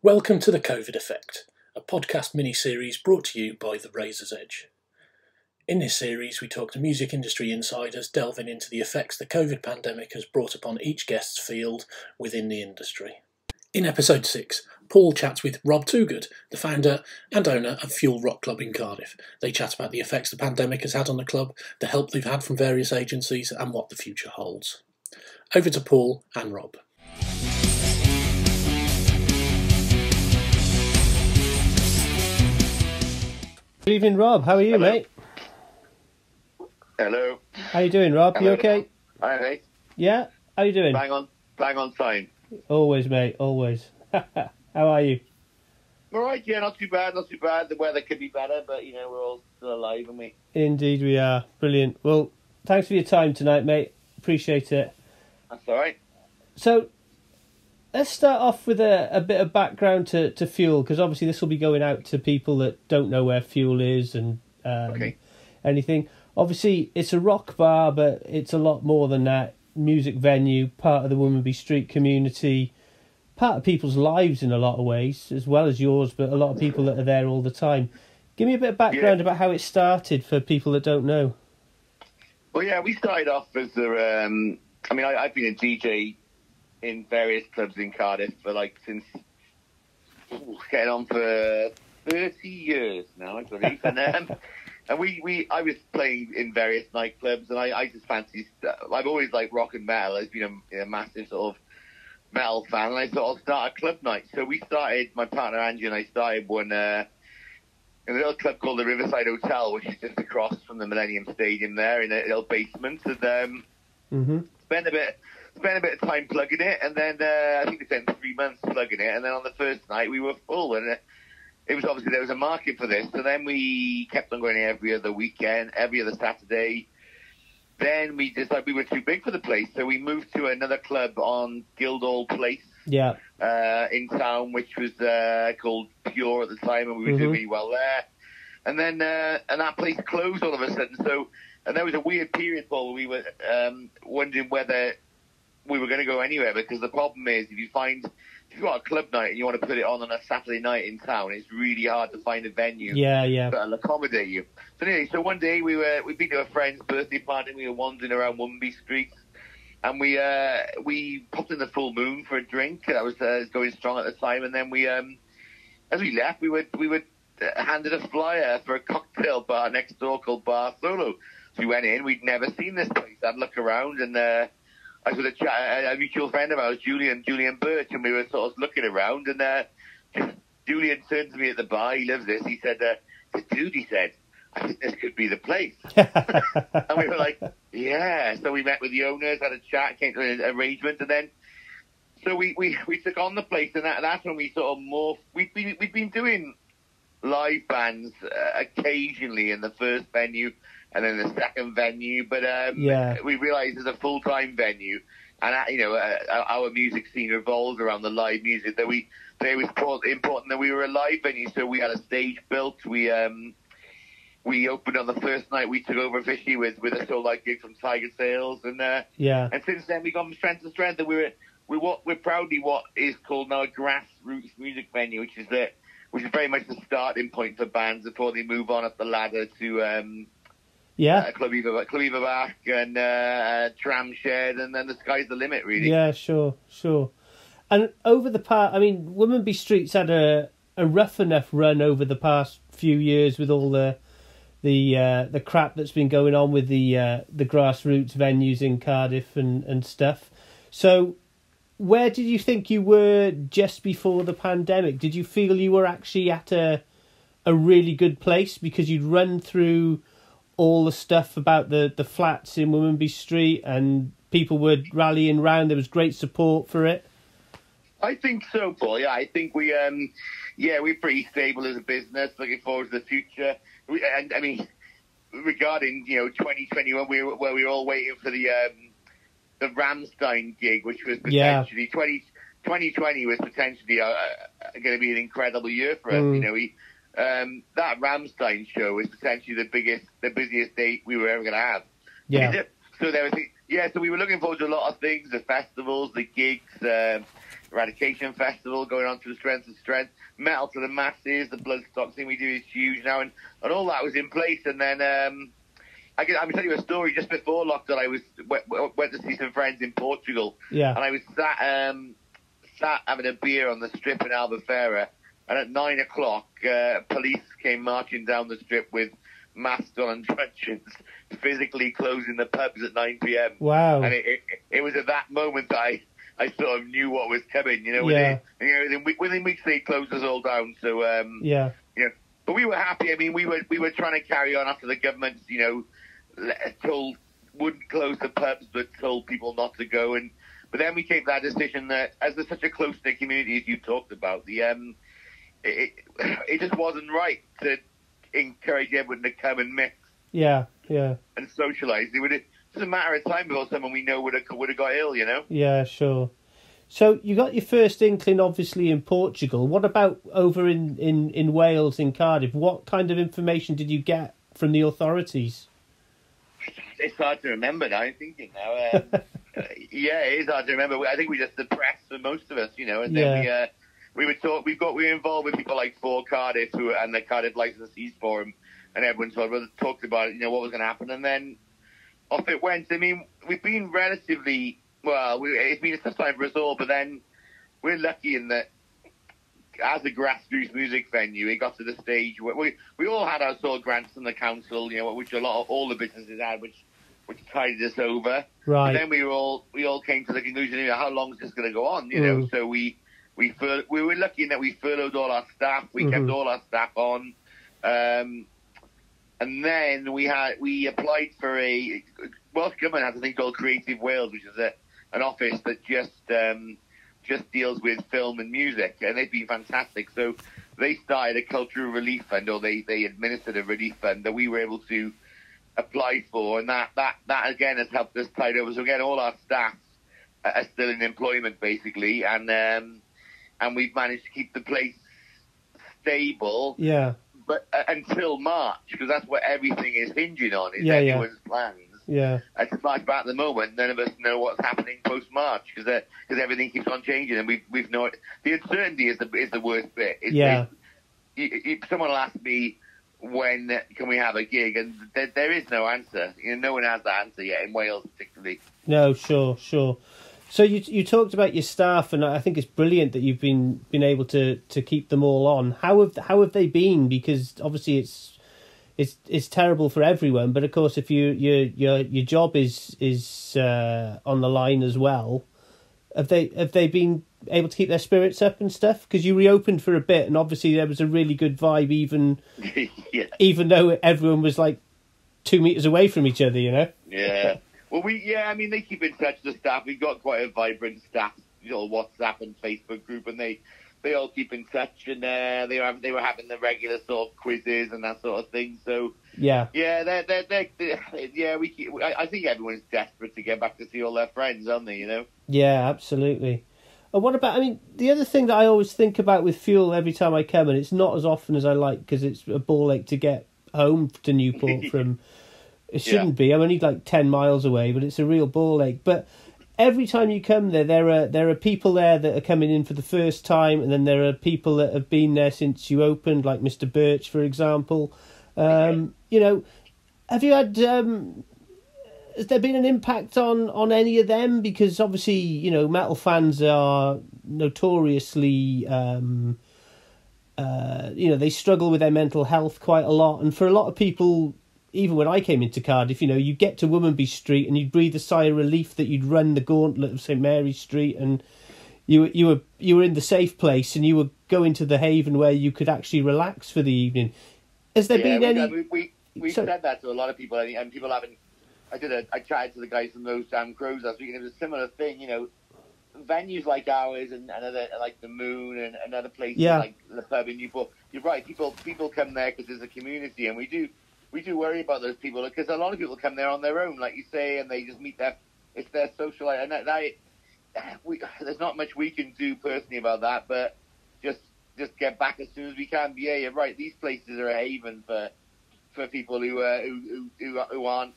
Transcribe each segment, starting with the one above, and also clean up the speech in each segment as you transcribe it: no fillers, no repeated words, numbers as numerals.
Welcome to The COVID Effect, a podcast mini-series brought to you by The Razor's Edge. In this series, we talk to music industry insiders delving into the effects the COVID pandemic has brought upon each guest's field within the industry. In episode 6, Paul chats with Rob Toogood, the founder and owner of Fuel Rock Club in Cardiff. They chat about the effects the pandemic has had on the club, the help they've had from various agencies, and what the future holds. Over to Paul and Rob. Good evening, Rob. How are you, mate? Hello. How you doing, Rob? Hello. You okay? Hi, mate. Yeah? How you doing? Bang on time. Always, mate, always. How are you? All right, yeah, not too bad. The weather could be better, but, we're all still alive, aren't we? Indeed we are. Brilliant. Well, thanks for your time tonight, mate. Appreciate it. That's all right. So, let's start off with a bit of background to Fuel, because obviously this will be going out to people that don't know where Fuel is and anything. Obviously, it's a rock bar, but it's a lot more than that. Music venue, part of the Womanby Street community, part of people's lives in a lot of ways, as well as yours, but a lot of people that are there all the time. Give me a bit of background about how it started for people that don't know. Well, yeah, we started off as I've been a DJ in various clubs in Cardiff for since getting on for 30 years now, I believe. And I was playing in various nightclubs, and I just fancied. I've always liked rock and metal. I've been a massive sort of metal fan, and I thought I'd start a club night. So we started. My partner Angie and I started one in a little club called the Riverside Hotel, which is just across from the Millennium Stadium there in a little basement, and spent a bit of time plugging it, and then I think we spent 3 months plugging it, and then on the first night we were full, and it was obviously there was a market for this. So then we kept on going every other weekend, every other Saturday. Then we decided we were too big for the place, so we moved to another club on Guildhall Place in town, which was called Pure at the time, and we were doing really well there. And then and that place closed all of a sudden. So and there was a weird period, Paul, where we were wondering whether we were going to go anywhere, because the problem is if you've got a club night and you want to put it on a Saturday night in town, it's really hard to find a venue that'll accommodate you. So anyway, one day we'd been to a friend's birthday party, and we were wandering around Womanby Street, and we popped in the Full Moon for a drink. That was going strong at the time, and then we as we left, we were handed a flyer for a cocktail bar next door called Bar Solo. So we went in. We'd never seen this place. I'd look around, and I was with a mutual friend of ours, Julian Birch, and we were sort of looking around, and Julian turned to me at the bar. He loves this. He said, "Dude," he said, "I think this could be the place." And we were like, "Yeah." So we met with the owners, had a chat, came to an arrangement, and then so we took on the place, and that's when we sort of morphed. We'd been doing live bands occasionally in the first venue, and then the second venue, but we realised as a full-time venue, and our music scene revolves around the live music, that it was important that we were a live venue, so we had a stage built. We opened on the first night. We took over officially with a sold-out gig from Tiger Sales, and since then we've gone from strength to strength, and we're proudly what is called now a grassroots music venue, which is very much the starting point for bands before they move on up the ladder to Club Eva Back and Tram Shed, and then the sky's the limit, really. Yeah, sure. And over the past, Womanby Street's had a rough enough run over the past few years with all the crap that's been going on with the grassroots venues in Cardiff and stuff. So, where did you think you were just before the pandemic? Did you feel you were actually at a really good place because you'd run through all the stuff about the flats in Womanby Street and people were rallying round? There was great support for it. I think so, Paul. Yeah, I think we're pretty stable as a business, looking forward to the future. Regarding 2021, we were all waiting for the Rammstein gig, which was potentially 2020 was potentially going to be an incredible year for us. That Rammstein show was potentially the busiest date we were ever going to have. So there was so we were looking forward to a lot of things, the festivals, the gigs, Eradication Festival going on to Strength to Strength, Metal to the Masses, the Bloodstock thing we do is huge now, and all that was in place. And then I'm going to tell you a story. Just before lockdown, I went to see some friends in Portugal, yeah, and I was sat having a beer on the strip in Albufeira, and at 9 o'clock, police came marching down the strip with masks on and truncheons, physically closing the pubs at 9 p.m. Wow. And it was at that moment that I sort of knew what was coming, Yeah. Within weeks they closed us all down. So, yeah. But we were happy. I mean, we were trying to carry on after the government, wouldn't close the pubs, but told people not to go. But then we came to that decision that, as there's such a close-knit community as you talked about, it just wasn't right to encourage everyone to come and mix. Yeah. And socialise. It's just a matter of time before someone we know would have got ill, Yeah, sure. So you got your first inkling, obviously, in Portugal. What about over in Wales, in Cardiff? What kind of information did you get from the authorities? It's hard to remember now. I'm thinking now. Yeah, it is hard to remember. I think we just suppressed for most of us, And then we were involved with people like For Cardiff and the Cardiff Licensees Forum, and everyone talked about what was going to happen, and then off it went. I mean, we've been relatively it's been a tough time for us all, but then we're lucky in that as a grassroots music venue, it got to the stage where we all had our sort of grants from the council, which all the businesses had, which tided us over. Right. But then we all came to the conclusion, how long is this going to go on? So we were lucky in that we furloughed all our staff. We kept all our staff on, and then we applied for Welsh Government has a thing called Creative Wales, which is an office that just deals with film and music, and they've been fantastic. So they started a cultural relief fund, or they administered a relief fund that we were able to apply for, and that again has helped us tide over. So again, all our staff are still in employment basically, and we've managed to keep the place stable. Yeah. But until March, because that's what everything is hinging on, is everyone's plans. Yeah. As March, but at the moment, none of us know what's happening post March because everything keeps on changing, and we've no. The uncertainty is the worst bit. Someone will ask me, when can we have a gig, and there is no answer. No one has that answer yet in Wales, particularly. No, sure. So you talked about your staff, and I think it's brilliant that you've been able to keep them all on. How have they been? Because obviously it's terrible for everyone, but of course if your job is on the line as well, have they been able to keep their spirits up and stuff? Because you reopened for a bit, and obviously there was a really good vibe, even though everyone was like 2 meters away from each other, Yeah. Well, they keep in touch with the staff. We've got quite a vibrant staff, WhatsApp and Facebook group, and they all keep in touch, and they were having the regular sort of quizzes and that sort of thing. So I think everyone's desperate to get back to see all their friends, aren't they? Yeah, absolutely. And what about? I mean, the other thing that I always think about with Fuel every time I come, and it's not as often as I like because it's a ball ache to get home to Newport from. It shouldn't be. I'm only like 10 miles away, but it's a real ball ache. But every time you come there are people there that are coming in for the first time, and then there are people that have been there since you opened, like Mr. Birch, for example. Have you had? Has there been an impact on any of them? Because obviously, metal fans are notoriously, they struggle with their mental health quite a lot, and for a lot of people. Even when I came into Cardiff, you get to Womanby Street and you'd breathe a sigh of relief that you'd run the gauntlet of St Mary's Street, and you were in the safe place, and you were going to the haven where you could actually relax for the evening. Has there been any? We said that to a lot of people, and people haven't. I chatted to the guys from Those Damn Crows last week, and it was a similar thing. Venues like ours and other like the Moon and other places like the pub in Newport. You're right. People come there because there's a community, and we do worry about those people because a lot of people come there on their own, like you say, and they just meet it's their social life. And there's not much we can do personally about that, but just get back as soon as we can. But yeah, you're right. These places are a haven for people who don't want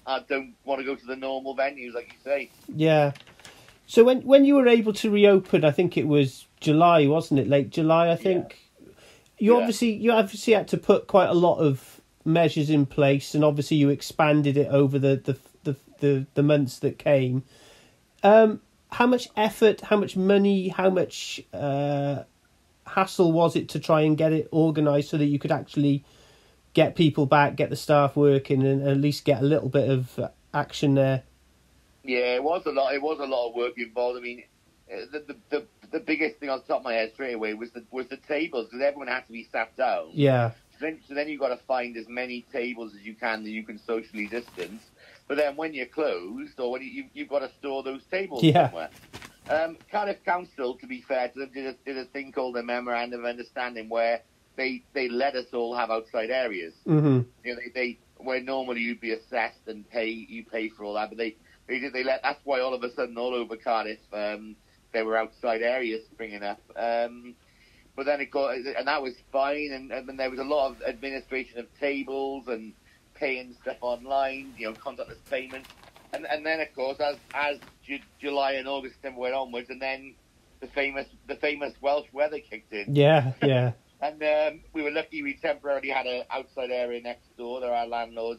to go to the normal venues, like you say. Yeah. So when you were able to reopen, I think it was July, wasn't it? Late July, I think. Yeah. You obviously had to put quite a lot of measures in place, and obviously you expanded it over the months that came. How much effort, how much money, how much hassle was it to try and get it organised so that you could actually get people back, get the staff working, and at least get a little bit of action there? Yeah, it was a lot. It was a lot of work involved. I mean, the biggest thing on the top of my head straight away was the tables, because everyone had to be sat down. Yeah. So then you've got to find as many tables as you can that you can socially distance. But then when you're closed, or when you've got to store those tables somewhere. Cardiff Council, to be fair to them, did a thing called a Memorandum of Understanding where they let us all have outside areas. Mm-hmm. You know, they where normally you'd be assessed and you pay for all that, but they let. That's why all of a sudden all over Cardiff there were outside areas springing up. But then and that was fine, and then there was a lot of administration of tables and paying stuff online, contactless payments, and then of course as July and August went onwards, and then the famous Welsh weather kicked in. Yeah. And we were lucky we temporarily had an outside area next door that our landlord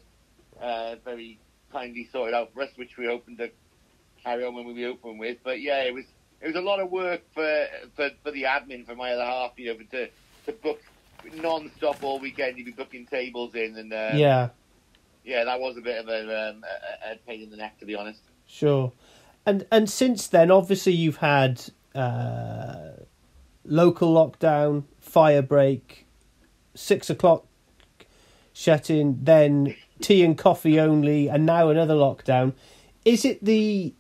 very kindly sorted out for us, which we hoping to carry on when we open with. But yeah, it was a lot of work for the admin, for my other half, to book non-stop all weekend. You'd be booking tables in, and yeah, that was a bit of a pain in the neck, to be honest. Sure. And since then, obviously, you've had local lockdown, fire break, 6 o'clock shut-in, then tea and coffee only, and now another lockdown. Is it the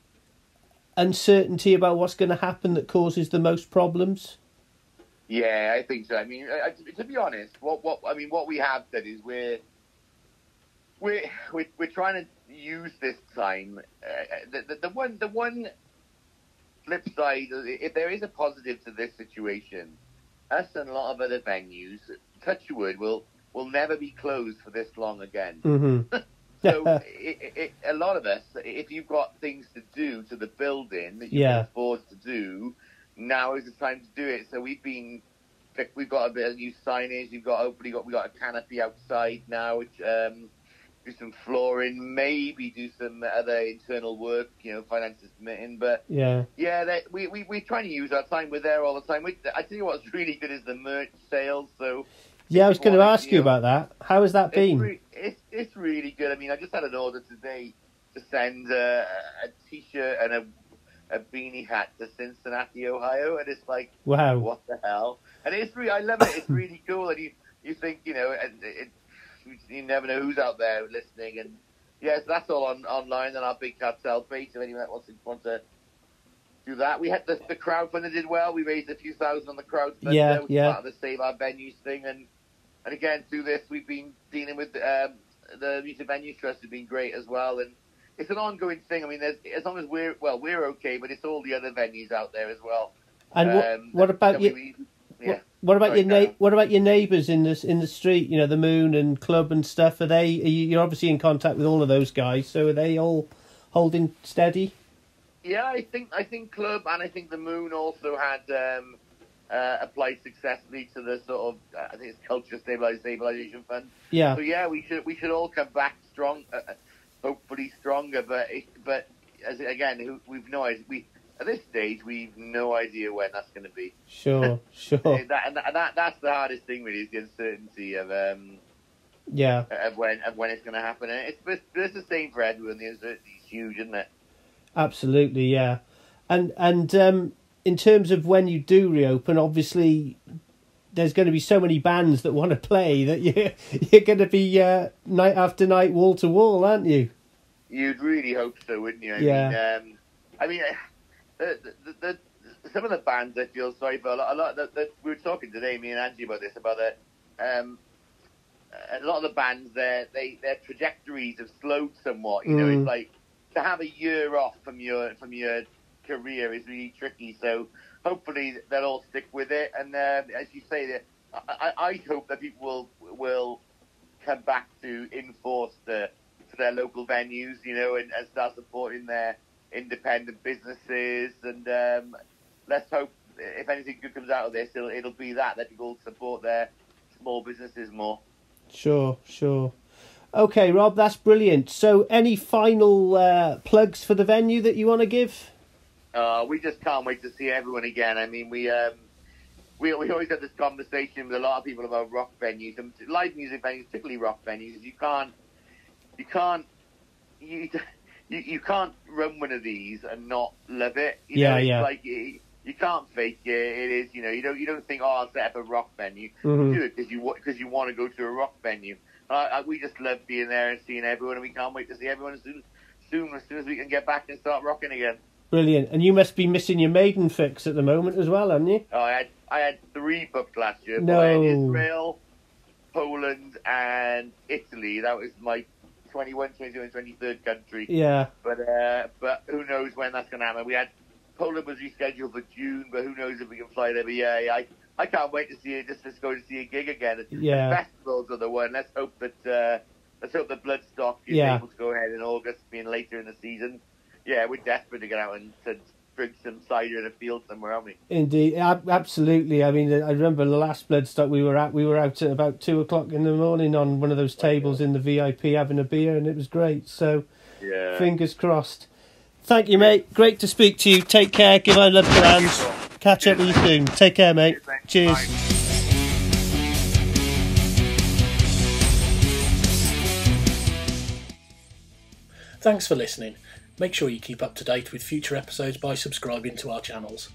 uncertainty about what's going to happen that causes the most problems? Yeah, I think so. I mean, to be honest, what we have said is we're trying to use this time. The one flip side, if there is a positive to this situation, us and a lot of other venues, touch wood, will never be closed for this long again. Mm-hmm. So a lot of us, if you've got things to do to the building that you can afford to do, now is the time to do it. So we've got a bit of new signage. We got a canopy outside now, which do some flooring, maybe do some other internal work, finances permitting. But we're trying to use our time. We're there all the time. I tell you what's really good is the merch sales. So yeah, I was going to ask you about that. How has that been? It's really good. I mean, I just had an order today to send a T-shirt and a beanie hat to Cincinnati, Ohio, and it's like, wow, what the hell? And I love it. It's really cool, and you think, you never know who's out there listening, and yes, that's all online on our Big Cartel page. If anyone wants to do that, we had the crowdfunding did well. We raised a few thousand on the crowdfunding, which was part of the Save Our Venues thing, and again through this we've been dealing with the Music Venues Trust has been great as well, and it's an ongoing thing. I mean, as long as we're okay, but it's all the other venues out there as well. And what about you? What about your neighbours in the street? The Moon and Club and stuff. You're obviously in contact with all of those guys. So are they all holding steady? Yeah, I think Club and I think the Moon also had applied successfully to the sort of I think it's Culture Stabilisation Fund. Yeah. So yeah, we should all come back strong, hopefully stronger. But again, we've no idea. At this stage, we've no idea when that's going to be. Sure. That's the hardest thing, really, is the uncertainty of when it's going to happen. And it's the same for everyone. The uncertainty is huge, isn't it? Absolutely, yeah. And in terms of when you do reopen, obviously there's going to be so many bands that want to play that you're going to be night after night, wall to wall, aren't you? You'd really hope so, wouldn't you? I mean, some of the bands I feel sorry for. A lot we were talking today, me and Angie, about this, about a lot of the bands, their trajectories have slowed somewhat. It's like to have a year off from your career is really tricky. So hopefully they'll all stick with it. And as you say, I hope that people will come back to enforce to their local venues, and start supporting their independent businesses, and let's hope if anything good comes out of this, it'll be that people support their small businesses more. Sure. Okay, Rob, that's brilliant. So, any final plugs for the venue that you want to give? We just can't wait to see everyone again. I mean, we always have this conversation with a lot of people about rock venues and live music venues, particularly rock venues. You can't run one of these and not love it. You know, like you can't fake it. It is, you don't think, oh, I'll set up a rock venue. You do it because you want to go to a rock venue. We just love being there and seeing everyone, and we can't wait to see everyone as soon as we can get back and start rocking again. Brilliant. And you must be missing your Maiden fix at the moment as well, haven't you? Oh, I had 3 booked last year. No. I had Israel, Poland, and Italy. That was my 21, 22, and 23rd country. Yeah. But who knows when that's going to happen. Poland was rescheduled for June, but who knows if we can fly there. But yeah, I can't wait to see it, just to go to see a gig again. Yeah. The festivals are the one. Let's hope that Bloodstock is able to go ahead in August, being later in the season. Yeah, we're desperate to get out and to drink some cider in a field somewhere, aren't we? Indeed, absolutely. I mean, I remember the last Bloodstock we were out at about 2:00 in the morning on one of those tables in the VIP having a beer, and it was great. So, yeah. Fingers crossed. Thank you, mate. Great to speak to you. Take care. Give our love to hands. Catch up with you soon. Take care, mate. Cheers. Bye. Thanks for listening. Make sure you keep up to date with future episodes by subscribing to our channels.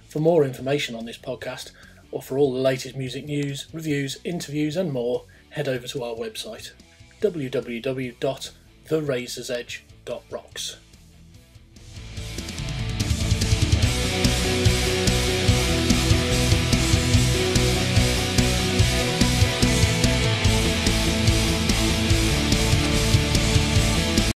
For more information on this podcast, or for all the latest music news, reviews, interviews and more, head over to our website, www.therazorsedge.rocks.